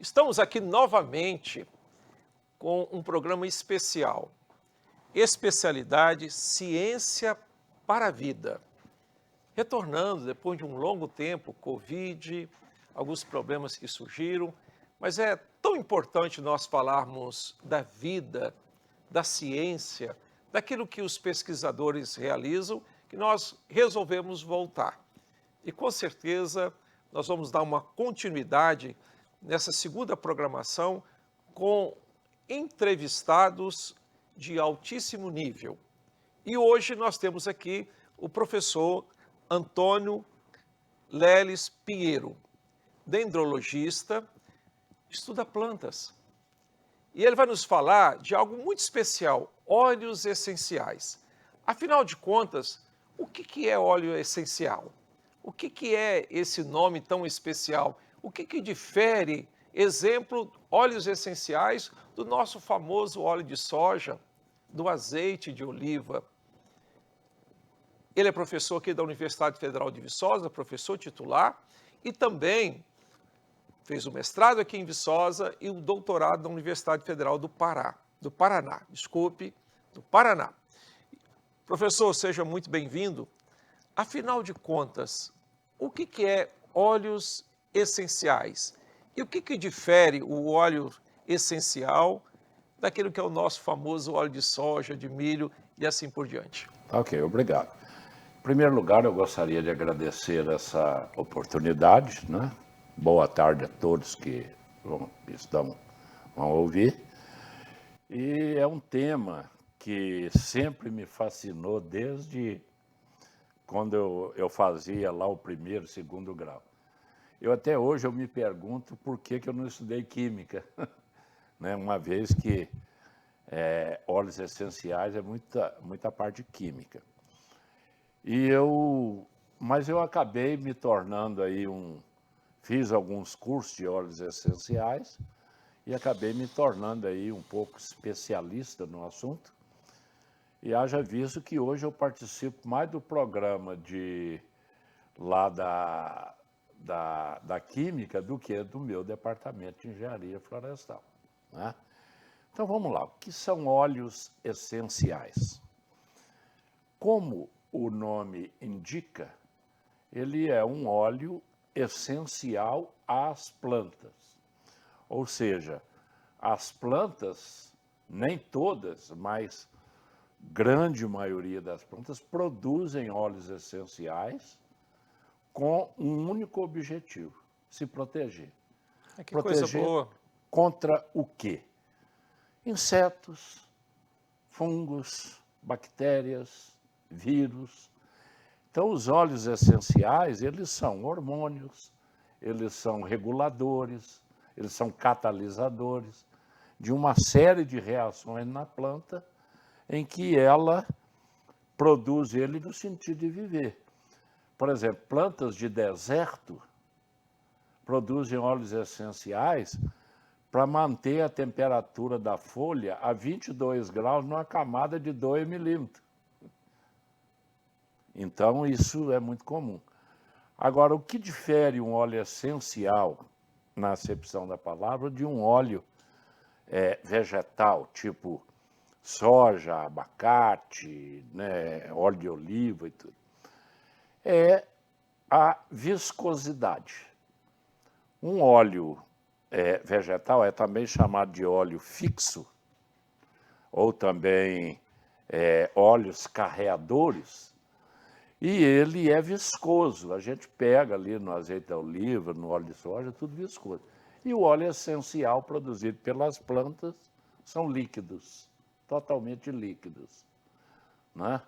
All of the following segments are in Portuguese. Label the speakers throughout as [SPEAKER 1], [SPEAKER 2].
[SPEAKER 1] Estamos aqui novamente com um programa especial, especialidade Ciência para a Vida. Retornando depois de um longo tempo, Covid, alguns problemas que surgiram, mas é tão importante nós falarmos da vida, da ciência, daquilo que os pesquisadores realizam, que nós resolvemos voltar. E com certeza nós vamos dar uma continuidade nessa segunda programação com entrevistados de altíssimo nível. E hoje nós temos aqui o professor Antônio Leles Pinheiro, dendrologista, estuda plantas. E ele vai nos falar de algo muito especial, óleos essenciais. Afinal de contas, o que é óleo essencial? O que é esse nome tão especial? O que difere, exemplo, óleos essenciais do nosso famoso óleo de soja, do azeite de oliva? Ele é professor aqui da Universidade Federal de Viçosa, professor titular, e também fez o mestrado aqui em Viçosa e o doutorado na Universidade Federal do Paraná. Professor, seja muito bem-vindo. Afinal de contas, o que é óleos essenciais? E o que difere o óleo essencial daquilo que é o nosso famoso óleo de soja, de milho e assim por diante?
[SPEAKER 2] Ok, obrigado. Em primeiro lugar, eu gostaria de agradecer essa oportunidade, né? Boa tarde a todos que vão ouvir. E é um tema que sempre me fascinou desde quando eu fazia lá o primeiro, segundo grau. Até hoje eu me pergunto por que eu não estudei química, né? Uma vez que óleos essenciais é muita parte química. Mas eu acabei me tornando aí fiz alguns cursos de óleos essenciais e acabei me tornando aí um pouco especialista no assunto. E haja visto que hoje eu participo mais do programa lá da Química do que do meu departamento de Engenharia Florestal, né? Então vamos lá, o que são óleos essenciais? Como o nome indica, ele é um óleo essencial às plantas. Ou seja, as plantas, nem todas, mas grande maioria das plantas produzem óleos essenciais com um único objetivo: se proteger.
[SPEAKER 1] Que coisa boa.
[SPEAKER 2] Contra o quê? Insetos, fungos, bactérias, vírus. Então, os óleos essenciais, eles são hormônios, eles são reguladores, eles são catalisadores de uma série de reações na planta em que ela produz ele no sentido de viver. Por exemplo, plantas de deserto produzem óleos essenciais para manter a temperatura da folha a 22 graus numa camada de 2 milímetros. Então, isso é muito comum. Agora, o que difere um óleo essencial, na acepção da palavra, de um óleo vegetal, tipo soja, abacate, né, óleo de oliva e tudo, é a viscosidade. Um óleo vegetal é também chamado de óleo fixo, ou também óleos carreadores, e ele é viscoso. A gente pega ali no azeite de oliva, no óleo de soja, tudo viscoso. E o óleo essencial produzido pelas plantas são líquidos, totalmente líquidos, né?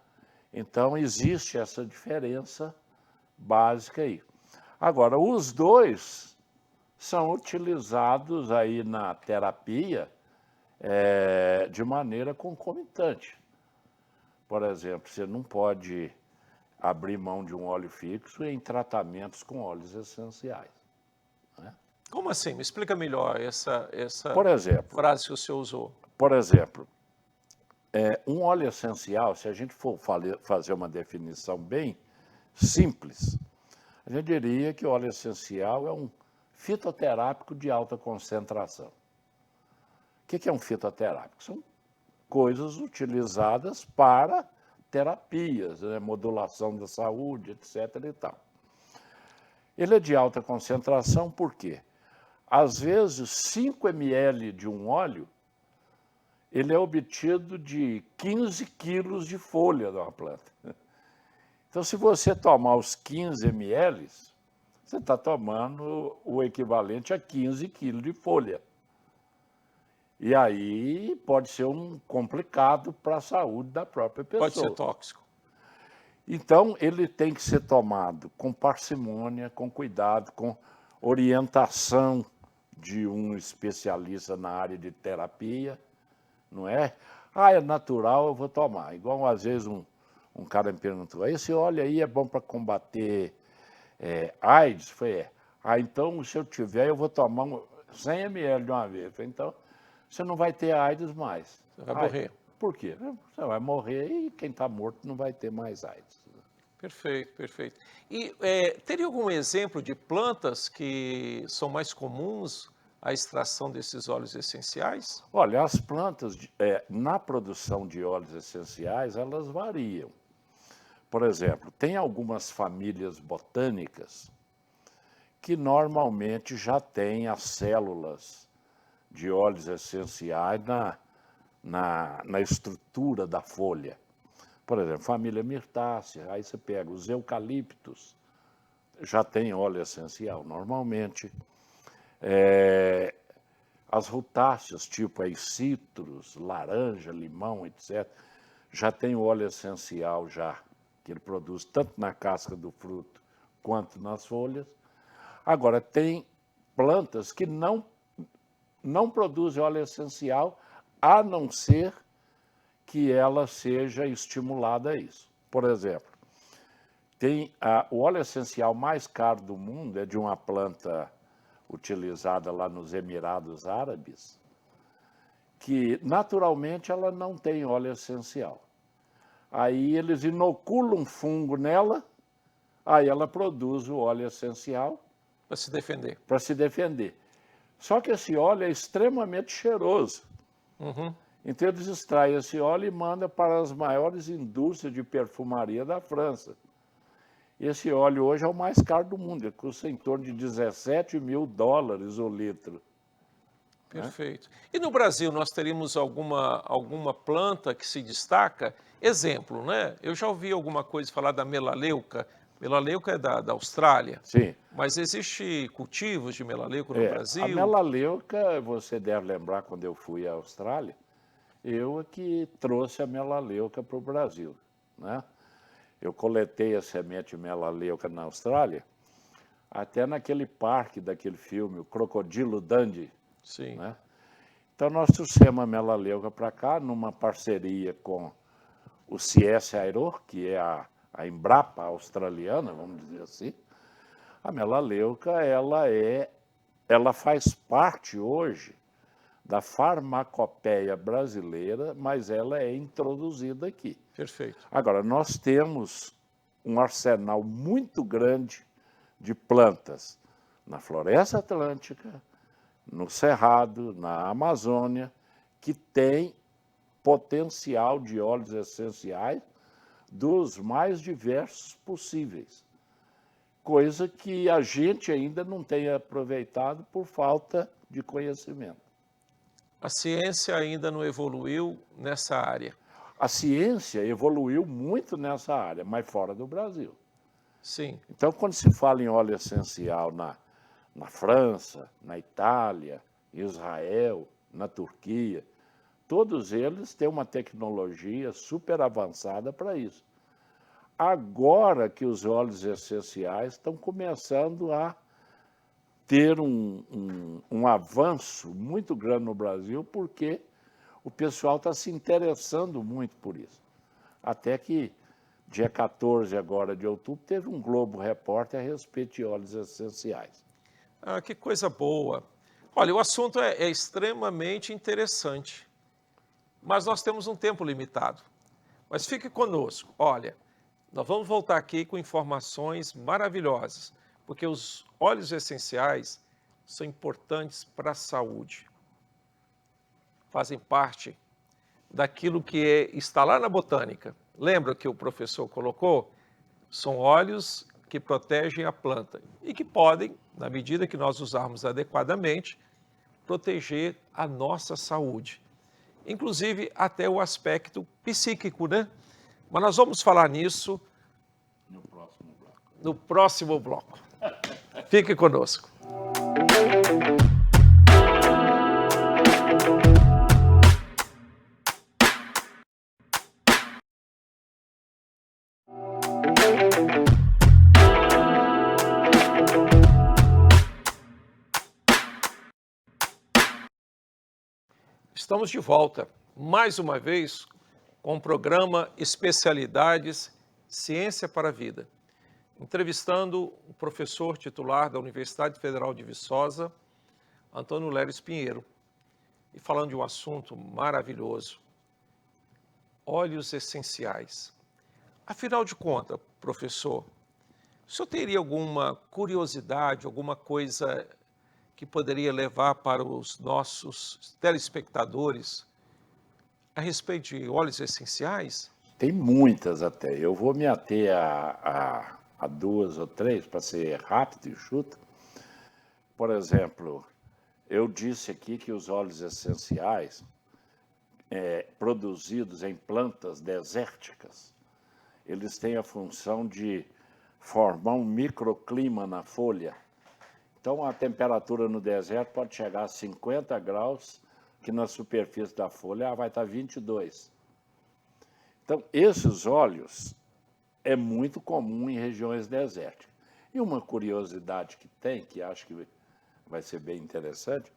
[SPEAKER 2] Então, existe essa diferença básica aí. Agora, os dois são utilizados aí na terapia de maneira concomitante. Por exemplo, você não pode abrir mão de um óleo fixo em tratamentos com óleos essenciais, né?
[SPEAKER 1] Como assim? Me explica melhor essa frase que o senhor usou.
[SPEAKER 2] Por exemplo, um óleo essencial, se a gente for fazer uma definição bem simples, a gente diria que o óleo essencial é um fitoterápico de alta concentração. O que é um fitoterápico? São coisas utilizadas para terapias, né? Modulação da saúde, etc. e tal. Ele é de alta concentração por quê? Às vezes, 5 ml de um óleo, ele é obtido de 15 quilos de folha de uma planta. Então, se você tomar os 15 ml, você está tomando o equivalente a 15 quilos de folha. E aí pode ser um complicado para a saúde da própria pessoa.
[SPEAKER 1] Pode ser tóxico.
[SPEAKER 2] Então, ele tem que ser tomado com parcimônia, com cuidado, com orientação de um especialista na área de terapia, não é? Ah, é natural, eu vou tomar. Igual, às vezes, um cara me perguntou, esse óleo aí é bom para combater AIDS? Eu falei, Ah, então, se eu tiver, eu vou tomar 100 ml de uma vez. Eu falei, então, você não vai ter AIDS mais.
[SPEAKER 1] Você vai morrer.
[SPEAKER 2] Por quê? Você vai morrer e quem está morto não vai ter mais AIDS.
[SPEAKER 1] Perfeito, perfeito. E teria algum exemplo de plantas que são mais comuns a extração desses óleos essenciais?
[SPEAKER 2] Olha, as plantas, na produção de óleos essenciais, elas variam. Por exemplo, tem algumas famílias botânicas que normalmente já têm as células de óleos essenciais na estrutura da folha. Por exemplo, família mirtácea, aí você pega os eucaliptos, já tem óleo essencial normalmente. As rutáceas, tipo aí, citros, laranja, limão, etc., já tem o óleo essencial já, que ele produz tanto na casca do fruto quanto nas folhas. Agora, tem plantas que não produzem óleo essencial, a não ser que ela seja estimulada a isso. Por exemplo, o óleo essencial mais caro do mundo é de uma planta utilizada lá nos Emirados Árabes, que naturalmente ela não tem óleo essencial. Aí eles inoculam fungo nela, aí ela produz o óleo essencial.
[SPEAKER 1] Para se defender.
[SPEAKER 2] Para se defender. Só que esse óleo é extremamente cheiroso.
[SPEAKER 1] Uhum.
[SPEAKER 2] Então eles extraem esse óleo e mandam para as maiores indústrias de perfumaria da França. Esse óleo hoje é o mais caro do mundo, ele custa em torno de $17 mil o litro.
[SPEAKER 1] Perfeito. E no Brasil nós teríamos alguma planta que se destaca? Exemplo, né? Eu já ouvi alguma coisa falar da melaleuca. Melaleuca é da Austrália.
[SPEAKER 2] Sim.
[SPEAKER 1] Mas existe cultivos de melaleuca no Brasil?
[SPEAKER 2] A melaleuca, você deve lembrar quando eu fui à Austrália, eu é que trouxe a melaleuca para o Brasil, né? Eu coletei a semente de melaleuca na Austrália, até naquele parque daquele filme, o Crocodilo Dundee.
[SPEAKER 1] Sim.
[SPEAKER 2] Né? Então nós trouxemos a melaleuca para cá, numa parceria com o CS Aero, que é a Embrapa australiana, vamos dizer assim. A melaleuca, ela faz parte hoje da farmacopeia brasileira, mas ela é introduzida aqui.
[SPEAKER 1] Perfeito.
[SPEAKER 2] Agora, nós temos um arsenal muito grande de plantas na Floresta Atlântica, no Cerrado, na Amazônia, que tem potencial de óleos essenciais dos mais diversos possíveis. Coisa que a gente ainda não tem aproveitado por falta de conhecimento.
[SPEAKER 1] A ciência ainda não evoluiu nessa área.
[SPEAKER 2] A ciência evoluiu muito nessa área, mas fora do Brasil.
[SPEAKER 1] Sim.
[SPEAKER 2] Então, quando se fala em óleo essencial na França, na Itália, Israel, na Turquia, todos eles têm uma tecnologia super avançada para isso. Agora que os óleos essenciais estão começando a ter um avanço muito grande no Brasil, porque o pessoal está se interessando muito por isso. Até que, dia 14 agora de outubro, teve um Globo Repórter a respeito de óleos essenciais.
[SPEAKER 1] Ah, que coisa boa. Olha, o assunto é extremamente interessante, mas nós temos um tempo limitado. Mas fique conosco. Olha, nós vamos voltar aqui com informações maravilhosas, porque os óleos essenciais são importantes para a saúde. Fazem parte daquilo que está lá na botânica. Lembra que o professor colocou? São óleos que protegem a planta e que podem, na medida que nós usarmos adequadamente, proteger a nossa saúde. Inclusive até o aspecto psíquico, né? Mas nós vamos falar nisso no próximo bloco. Fique conosco. Estamos de volta, mais uma vez, com o programa Especialidades Ciência para a Vida, entrevistando o professor titular da Universidade Federal de Viçosa, Antônio Leles Pinheiro, e falando de um assunto maravilhoso, óleos essenciais. Afinal de contas, professor, o senhor teria alguma curiosidade, alguma coisa que poderia levar para os nossos telespectadores a respeito de óleos essenciais?
[SPEAKER 2] Tem muitas até. Eu vou me ater a duas ou três para ser rápido e chuto. Por exemplo, eu disse aqui que os óleos essenciais produzidos em plantas desérticas, eles têm a função de formar um microclima na folha. Então, a temperatura no deserto pode chegar a 50 graus, que na superfície da folha vai estar 22. Então, esses óleos é muito comum em regiões desérticas. E uma curiosidade que tem, que acho que vai ser bem interessante,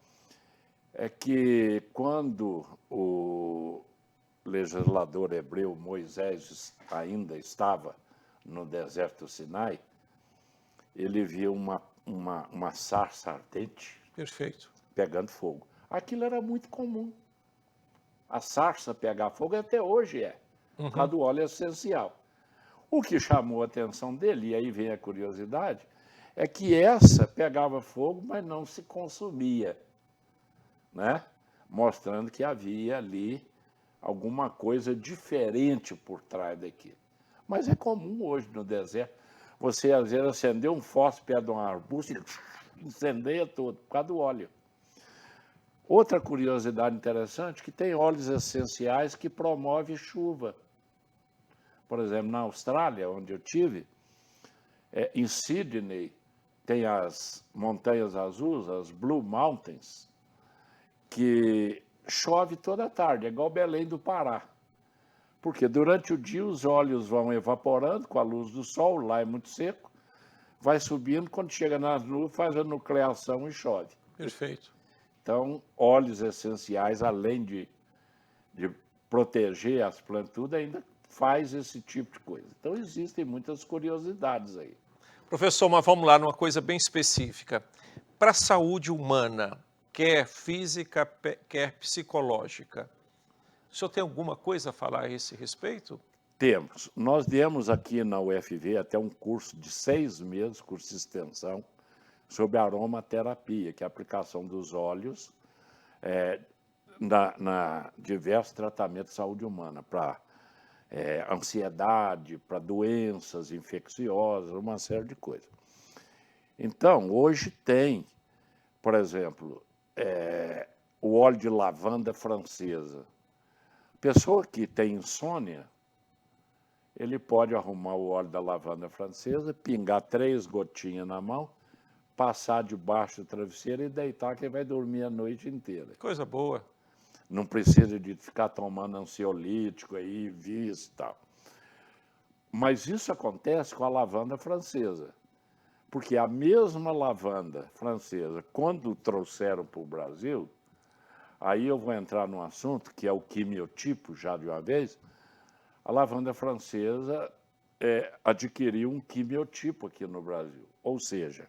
[SPEAKER 2] é que quando o legislador hebreu Moisés ainda estava no deserto do Sinai, ele viu uma sarça ardente.
[SPEAKER 1] Perfeito.
[SPEAKER 2] Pegando fogo. Aquilo era muito comum. A sarça pegar fogo até hoje por causa do óleo essencial. O que chamou a atenção dele, e aí vem a curiosidade, é que essa pegava fogo, mas não se consumia, né? Mostrando que havia ali alguma coisa diferente por trás daquilo. Mas é comum hoje no deserto. Você, às vezes, acender um fósforo perto de um arbusto e incendeia todo, por causa do óleo. Outra curiosidade interessante, que tem óleos essenciais que promovem chuva. Por exemplo, na Austrália, onde eu tive, em Sydney, tem as montanhas azuis, as Blue Mountains, que chove toda tarde, é igual Belém do Pará. Porque durante o dia os óleos vão evaporando com a luz do sol, lá é muito seco, vai subindo, quando chega nas nuvens faz a nucleação e chove.
[SPEAKER 1] Perfeito.
[SPEAKER 2] Então, óleos essenciais, além de proteger as plantas, tudo, ainda faz esse tipo de coisa. Então, existem muitas curiosidades aí.
[SPEAKER 1] Professor, mas vamos lá numa coisa bem específica. Para a saúde humana, quer física, quer psicológica, o senhor tem alguma coisa a falar a esse respeito?
[SPEAKER 2] Temos. Nós demos aqui na UFV até um curso de 6 meses, curso de extensão, sobre aromaterapia, que é a aplicação dos óleos na diversos tratamentos de saúde humana, para ansiedade, para doenças infecciosas, uma série de coisas. Então, hoje tem, por exemplo, o óleo de lavanda francesa. Pessoa que tem insônia, ele pode arrumar o óleo da lavanda francesa, pingar 3 gotinhas na mão, passar debaixo do travesseiro e deitar, que ele vai dormir a noite inteira.
[SPEAKER 1] Coisa boa.
[SPEAKER 2] Não precisa de ficar tomando ansiolítico aí, vício e tal. Mas isso acontece com a lavanda francesa. Porque a mesma lavanda francesa, quando trouxeram para o Brasil, aí eu vou entrar num assunto que é o quimiotipo, já de uma vez. A lavanda francesa adquiriu um quimiotipo aqui no Brasil. Ou seja,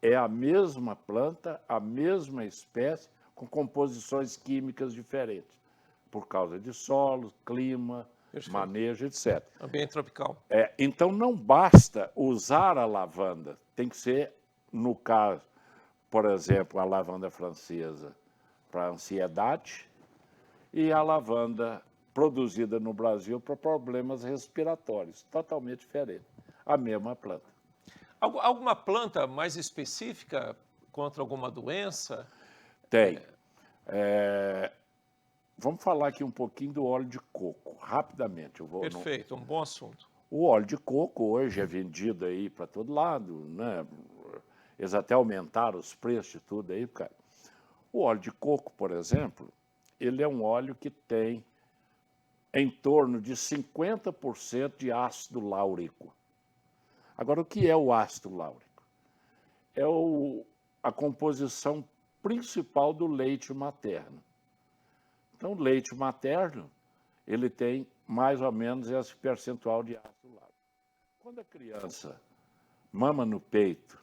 [SPEAKER 2] é a mesma planta, a mesma espécie, com composições químicas diferentes, por causa de solo, clima,
[SPEAKER 1] Perfeito.
[SPEAKER 2] Manejo, etc.
[SPEAKER 1] Ambiente tropical.
[SPEAKER 2] Então, não basta usar a lavanda, tem que ser, no caso, por exemplo, a lavanda francesa para ansiedade e a lavanda produzida no Brasil para problemas respiratórios, totalmente diferente. A mesma planta.
[SPEAKER 1] Alguma planta mais específica contra alguma doença?
[SPEAKER 2] Tem. Vamos falar aqui um pouquinho do óleo de coco, rapidamente.
[SPEAKER 1] Perfeito, um bom assunto.
[SPEAKER 2] O óleo de coco hoje é vendido aí para todo lado, né? Eles até aumentaram os preços de tudo aí, cara. O óleo de coco, por exemplo, ele é um óleo que tem em torno de 50% de ácido láurico. Agora, o que é o ácido láurico? É a composição principal do leite materno. Então, o leite materno, ele tem mais ou menos esse percentual de ácido láurico. Quando a criança mama no peito,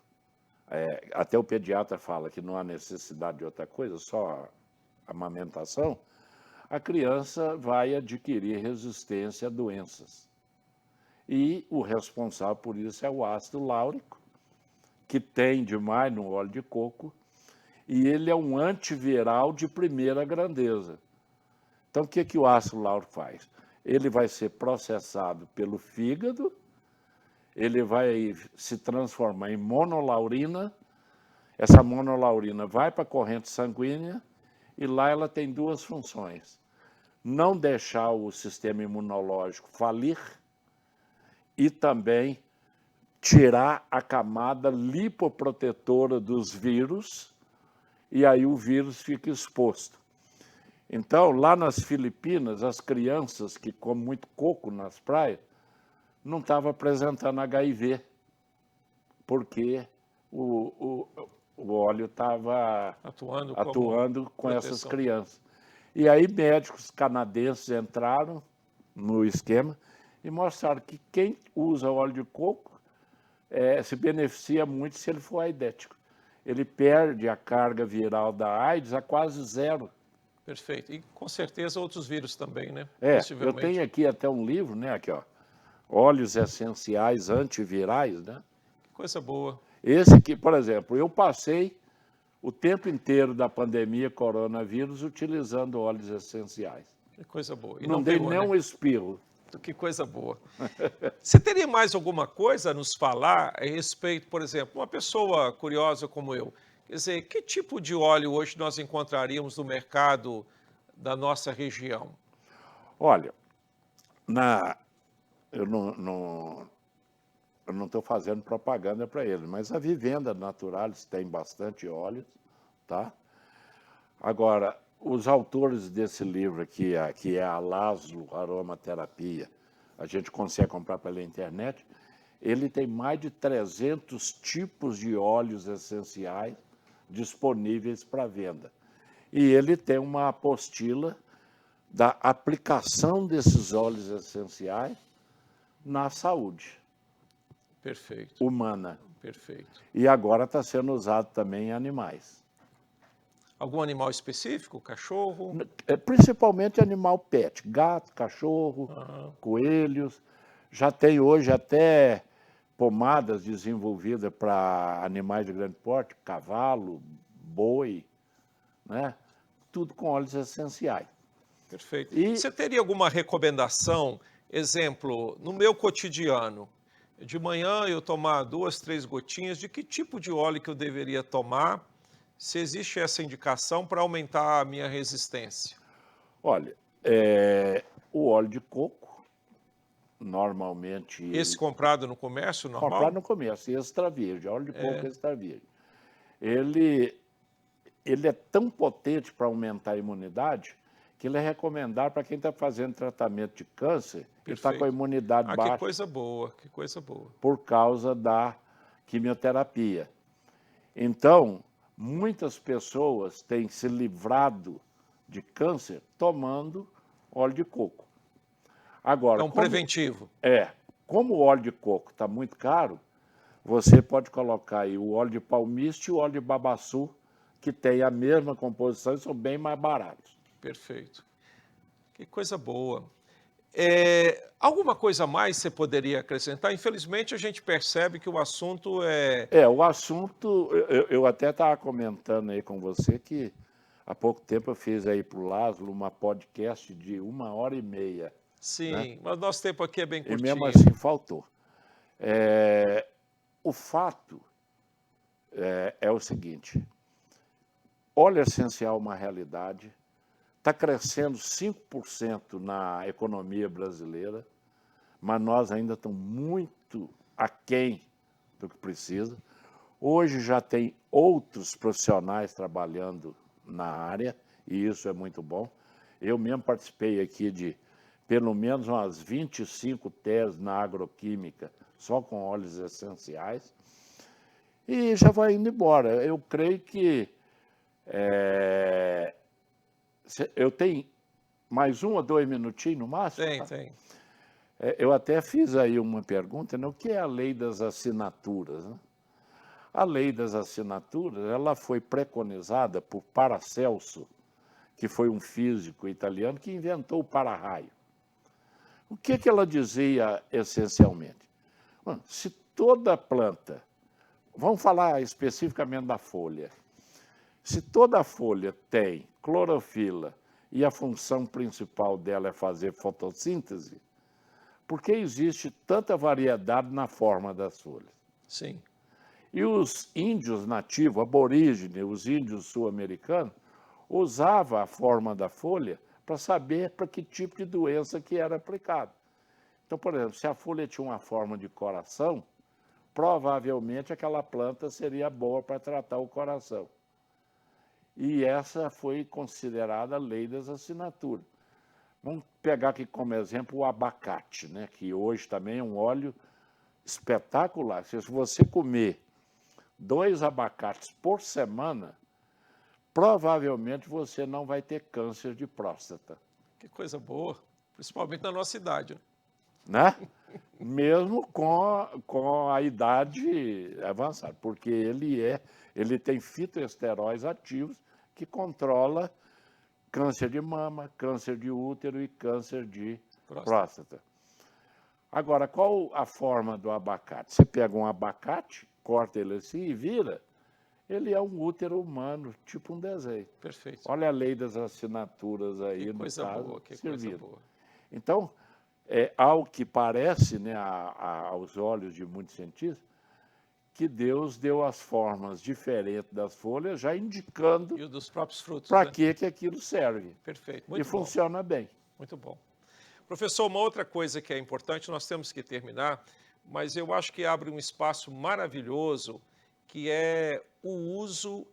[SPEAKER 2] até o pediatra fala que não há necessidade de outra coisa, só a amamentação, a criança vai adquirir resistência a doenças. E o responsável por isso é o ácido láurico, que tem demais no óleo de coco, e ele é um antiviral de primeira grandeza. Então, o que o ácido láurico faz? Ele vai ser processado pelo fígado, ele vai se transformar em monolaurina, essa monolaurina vai para a corrente sanguínea, e lá ela tem duas funções. Não deixar o sistema imunológico falir, e também tirar a camada lipoprotetora dos vírus, e aí o vírus fica exposto. Então, lá nas Filipinas, as crianças que comem muito coco nas praias não estavam apresentando HIV, porque o óleo estava atuando com essas crianças. E aí médicos canadenses entraram no esquema e mostraram que quem usa óleo de coco se beneficia muito se ele for aidético. Ele perde a carga viral da AIDS a quase zero.
[SPEAKER 1] Perfeito. E com certeza outros vírus também, né?
[SPEAKER 2] Eu tenho aqui até um livro, né? Aqui, ó. Óleos essenciais antivirais, né?
[SPEAKER 1] Que coisa boa.
[SPEAKER 2] Esse aqui, por exemplo, eu passei o tempo inteiro da pandemia coronavírus utilizando óleos essenciais.
[SPEAKER 1] Que coisa boa. E
[SPEAKER 2] não dei nem um espirro.
[SPEAKER 1] Que coisa boa. Você teria mais alguma coisa a nos falar a respeito, por exemplo, uma pessoa curiosa como eu? Quer dizer, que tipo de óleo hoje nós encontraríamos no mercado da nossa região?
[SPEAKER 2] Olha, eu não estou fazendo propaganda para ele, mas a Vivenda Naturalis tem bastante óleo, tá? Agora, os autores desse livro aqui, que é a Laszlo Aromaterapia, a gente consegue comprar pela internet, ele tem mais de 300 tipos de óleos essenciais disponíveis para venda. E ele tem uma apostila da aplicação desses óleos essenciais na saúde humana.
[SPEAKER 1] Perfeito.
[SPEAKER 2] E agora está sendo usado também em animais.
[SPEAKER 1] Algum animal específico? Cachorro?
[SPEAKER 2] Principalmente animal pet, gato, cachorro, coelhos. Já tem hoje até pomadas desenvolvidas para animais de grande porte, cavalo, boi, né? Tudo com óleos essenciais.
[SPEAKER 1] Perfeito. Você teria alguma recomendação, exemplo, no meu cotidiano, de manhã eu tomar 2, 3 gotinhas, de que tipo de óleo que eu deveria tomar, se existe essa indicação para aumentar a minha resistência?
[SPEAKER 2] Olha, o óleo de coco, normalmente...
[SPEAKER 1] Esse comprado no comércio, normal?
[SPEAKER 2] Comprado no comércio, extra virgem, óleo de coco extra virgem. Ele é tão potente para aumentar a imunidade que ele é recomendado para quem está fazendo tratamento de câncer e está com a imunidade baixa.
[SPEAKER 1] Que coisa boa, que coisa boa.
[SPEAKER 2] Por causa da quimioterapia. Então, muitas pessoas têm se livrado de câncer tomando óleo de coco. Agora,
[SPEAKER 1] é um preventivo.
[SPEAKER 2] Como o óleo de coco está muito caro, você pode colocar aí o óleo de palmiste e o óleo de babaçu, que tem a mesma composição e são bem mais baratos.
[SPEAKER 1] Perfeito. Que coisa boa. Alguma coisa a mais você poderia acrescentar? Infelizmente, a gente percebe que o assunto é...
[SPEAKER 2] O assunto, eu até estava comentando aí com você que há pouco tempo eu fiz aí para o Lázaro uma podcast de 1h30, né?
[SPEAKER 1] Sim, mas nosso tempo aqui é bem
[SPEAKER 2] E mesmo
[SPEAKER 1] curtinho.
[SPEAKER 2] assim faltou. O fato é o seguinte, óleo essencial é uma realidade, está crescendo 5% na economia brasileira, mas nós ainda estamos muito aquém do que precisa. Hoje já tem outros profissionais trabalhando na área, e isso é muito bom. Eu mesmo participei aqui de pelo menos umas 25 teses na agroquímica, só com óleos essenciais, e já vai indo embora. Eu creio que eu tenho mais 1 ou 2 minutinhos no máximo.
[SPEAKER 1] Tem,
[SPEAKER 2] Tá?
[SPEAKER 1] tem.
[SPEAKER 2] Eu até fiz aí uma pergunta, né? O que é a lei das assinaturas? Né? A lei das assinaturas, ela foi preconizada por Paracelso, que foi um físico italiano que inventou o para-raio. O que ela dizia essencialmente? Bom, se toda planta, vamos falar especificamente da folha, se toda folha tem clorofila e a função principal dela é fazer fotossíntese, por que existe tanta variedade na forma das folhas?
[SPEAKER 1] Sim.
[SPEAKER 2] E os índios nativos, aborígenes, os índios sul-americanos, usavam a forma da folha para saber para que tipo de doença que era aplicado. Então, por exemplo, se a folha tinha uma forma de coração, provavelmente aquela planta seria boa para tratar o coração. E essa foi considerada a lei das assinaturas. Vamos pegar aqui como exemplo o abacate, né, que hoje também é um óleo espetacular. Se você comer 2 abacates por semana, provavelmente você não vai ter câncer de próstata.
[SPEAKER 1] Que coisa boa, principalmente na nossa idade.
[SPEAKER 2] Né? Mesmo com a idade avançada, porque ele tem fitoesteróis ativos que controla câncer de mama, câncer de útero e câncer de próstata. Agora, qual a forma do abacate? Você pega um abacate, corta ele assim e vira, ele é um útero humano, tipo um desenho.
[SPEAKER 1] Perfeito.
[SPEAKER 2] Olha a lei das assinaturas aí,
[SPEAKER 1] Que
[SPEAKER 2] no
[SPEAKER 1] coisa
[SPEAKER 2] caso,
[SPEAKER 1] boa, que
[SPEAKER 2] servindo.
[SPEAKER 1] coisa boa.
[SPEAKER 2] Então, ao que parece, né, aos olhos de muitos cientistas, que Deus deu as formas diferentes das folhas, já indicando
[SPEAKER 1] E o dos próprios frutos,
[SPEAKER 2] para
[SPEAKER 1] né?
[SPEAKER 2] que aquilo serve.
[SPEAKER 1] Perfeito,
[SPEAKER 2] E
[SPEAKER 1] muito bom.
[SPEAKER 2] funciona bem.
[SPEAKER 1] Muito bom. Professor, uma outra coisa que é importante, nós temos que terminar, mas eu acho que abre um espaço maravilhoso, que é o uso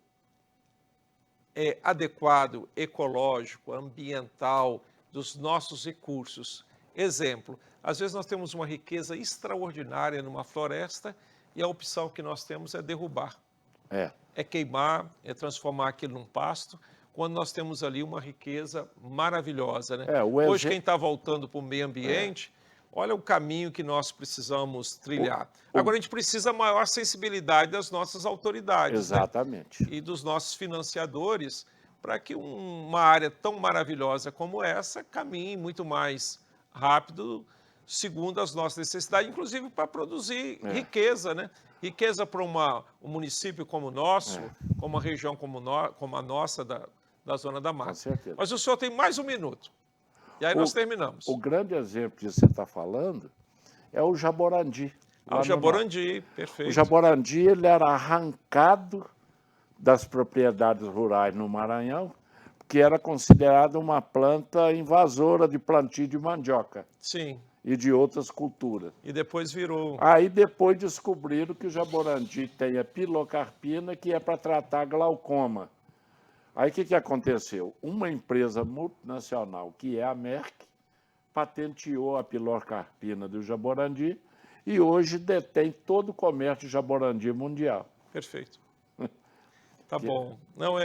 [SPEAKER 1] adequado, ecológico, ambiental dos nossos recursos. Exemplo, às vezes nós temos uma riqueza extraordinária numa floresta e a opção que nós temos é derrubar. É queimar, é transformar aquilo num pasto, quando nós temos ali uma riqueza maravilhosa, né? Hoje, quem está voltando para o meio ambiente, olha o caminho que nós precisamos trilhar. Agora, a gente precisa maior sensibilidade das nossas autoridades,
[SPEAKER 2] Exatamente.
[SPEAKER 1] né? E dos nossos financiadores, para que uma área tão maravilhosa como essa caminhe muito mais rápido, segundo as nossas necessidades, inclusive para produzir riqueza, né? Riqueza para um município como o nosso, como uma região como a nossa, da Zona da Mata.
[SPEAKER 2] Com certeza.
[SPEAKER 1] Mas o senhor tem mais 1 minuto. E aí nós terminamos.
[SPEAKER 2] O grande exemplo que você está falando é o jaborandi.
[SPEAKER 1] O jaborandi, perfeito.
[SPEAKER 2] O jaborandi ele era arrancado das propriedades rurais no Maranhão, que era considerada uma planta invasora de plantio de mandioca.
[SPEAKER 1] Sim.
[SPEAKER 2] E de outras culturas.
[SPEAKER 1] E depois virou...
[SPEAKER 2] Aí depois descobriram que o jaborandi tem a pilocarpina, que é para tratar glaucoma. Aí o que aconteceu? Uma empresa multinacional, que é a Merck, patenteou a pilocarpina do jaborandi e hoje detém todo o comércio de jaborandi mundial.
[SPEAKER 1] Perfeito. Tá bom. Não,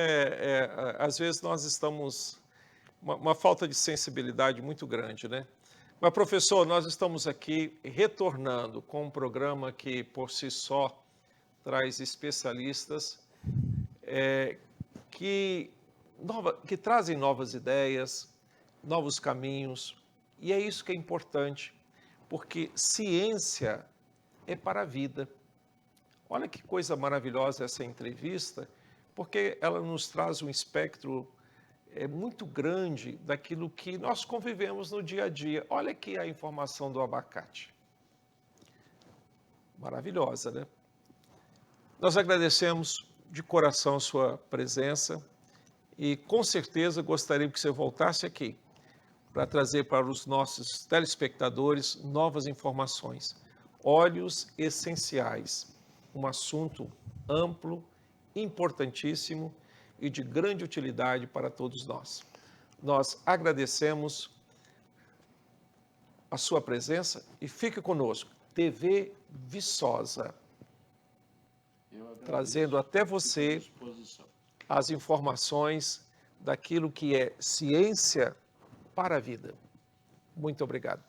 [SPEAKER 1] às vezes nós estamos... Uma falta de sensibilidade muito grande, né? Mas, professor, nós estamos aqui retornando com um programa que, por si só, traz especialistas que trazem novas ideias, novos caminhos E é isso que é importante, porque ciência é para a vida. Olha que coisa maravilhosa essa entrevista, porque ela nos traz um espectro muito grande daquilo que nós convivemos no dia a dia. Olha aqui a informação do abacate. Maravilhosa, né? Nós agradecemos de coração a sua presença e com certeza gostaríamos que você voltasse aqui para trazer para os nossos telespectadores novas informações. Óleos essenciais, um assunto amplo, importantíssimo e de grande utilidade para todos nós. Nós agradecemos a sua presença e fique conosco. TV Viçosa, trazendo até você as informações daquilo que é ciência para a vida. Muito obrigado.